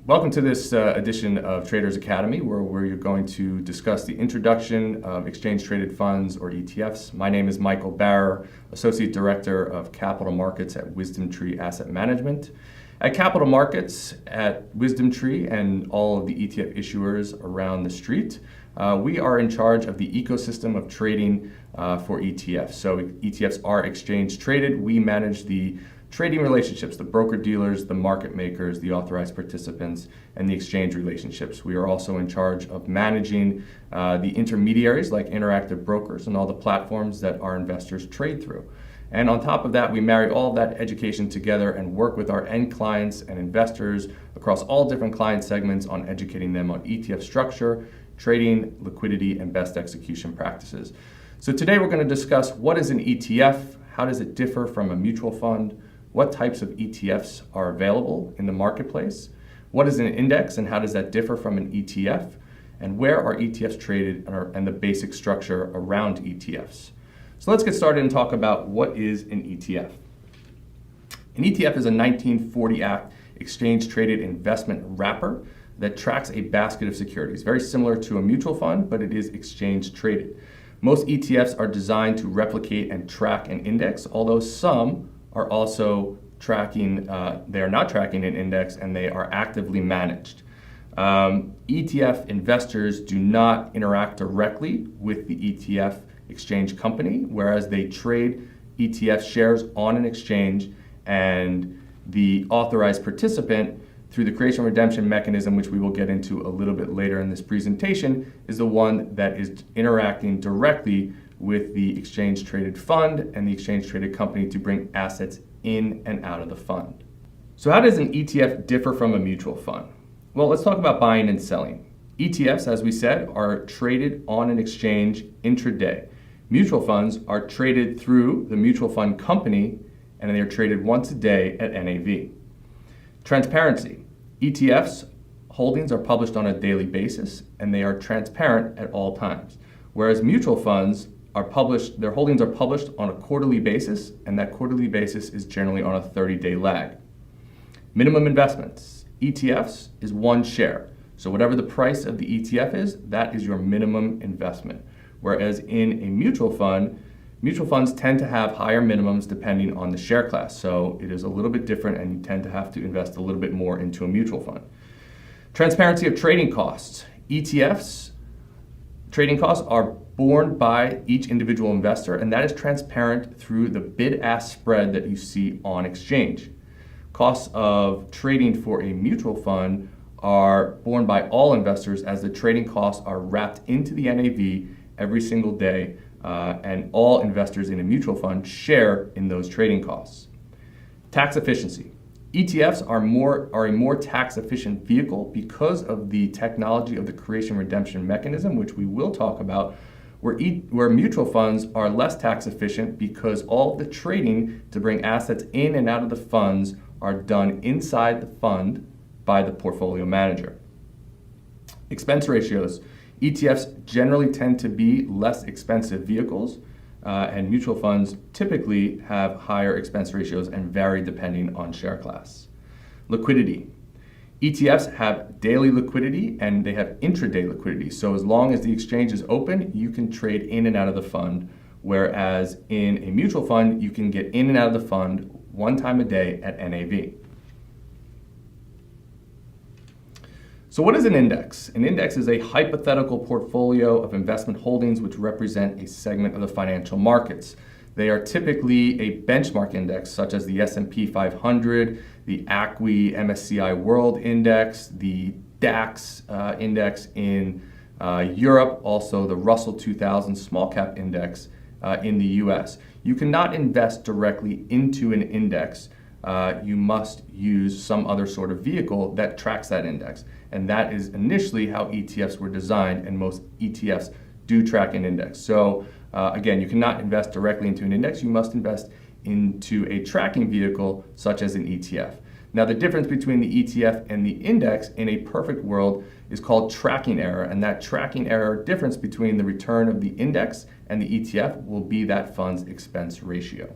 Welcome to this edition of Traders Academy, where we're going to discuss the introduction of exchange-traded funds, or ETFs. My name is Michael Barrer, Associate Director of Capital Markets at WisdomTree Asset Management. At Capital Markets at WisdomTree and all of the ETF issuers around the street, we are in charge of the ecosystem of trading for ETFs. So ETFs are exchange-traded. We manage the trading relationships, the broker-dealers, the market makers, the authorized participants, and the exchange relationships. We are also in charge of managing the intermediaries like Interactive Brokers and all the platforms that our investors trade through. And on top of that, we marry all of that education together and work with our end clients and investors across all different client segments on educating them on ETF structure, trading, liquidity, and best execution practices. So today we're going to discuss what is an ETF, how does it differ from a mutual fund, what types of ETFs are available in the marketplace, what is an index and how does that differ from an ETF, and where are ETFs traded and the basic structure around ETFs. So let's get started and talk about what is an ETF. An ETF is a 1940 Act exchange-traded investment wrapper that tracks a basket of securities, very similar to a mutual fund, but it is exchange-traded. Most ETFs are designed to replicate and track an index, although some are also tracking, they are not tracking an index and they are actively managed. ETF investors do not interact directly with the ETF exchange company, whereas they trade ETF shares on an exchange, and the authorized participant through the creation redemption mechanism, which we will get into a little bit later in this presentation, is the one that is interacting directly with the exchange-traded fund and the exchange-traded company to bring assets in and out of the fund. So how does an ETF differ from a mutual fund? Well, let's talk about buying and selling. ETFs, as we said, are traded on an exchange intraday. Mutual funds are traded through the mutual fund company, and they are traded once a day at NAV. Transparency. ETFs holdings are published on a daily basis, and they are transparent at all times. Whereas mutual funds are published, their holdings are published on a quarterly basis, and that quarterly basis is generally on a 30-day lag. Minimum investments. ETFs is one share. So whatever the price of the ETF is, that is your minimum investment. Whereas in a mutual fund, mutual funds tend to have higher minimums depending on the share class. So it is a little bit different, and you tend to have to invest a little bit more into a mutual fund. Transparency of trading costs. ETFs trading costs are borne by each individual investor, and that is transparent through the bid-ask spread that you see on exchange. Costs of trading for a mutual fund are borne by all investors, as the trading costs are wrapped into the NAV every single day, and all investors in a mutual fund share in those trading costs. Tax efficiency. ETFs are a more tax-efficient vehicle because of the technology of the creation redemption mechanism, which we will talk about, where mutual funds are less tax efficient because all of the trading to bring assets in and out of the funds are done inside the fund by the portfolio manager. Expense ratios. ETFs generally tend to be less expensive vehicles, and mutual funds typically have higher expense ratios and vary depending on share class. Liquidity. ETFs have daily liquidity and they have intraday liquidity. So as long as the exchange is open, you can trade in and out of the fund, whereas in a mutual fund, you can get in and out of the fund one time a day at NAV. So what is an index? An index is a hypothetical portfolio of investment holdings which represent a segment of the financial markets. They are typically a benchmark index, such as the S&P 500, the ACWI MSCI World Index, the DAX index in Europe, also the Russell 2000 Small Cap Index in the US. You cannot invest directly into an index. You must use some other sort of vehicle that tracks that index. And that is initially how ETFs were designed, and most ETFs do track an index. So again, you cannot invest directly into an index. You must invest into a tracking vehicle such as an ETF. Now, the difference between the ETF and the index in a perfect world is called tracking error, and that tracking error difference between the return of the index and the ETF will be that fund's expense ratio.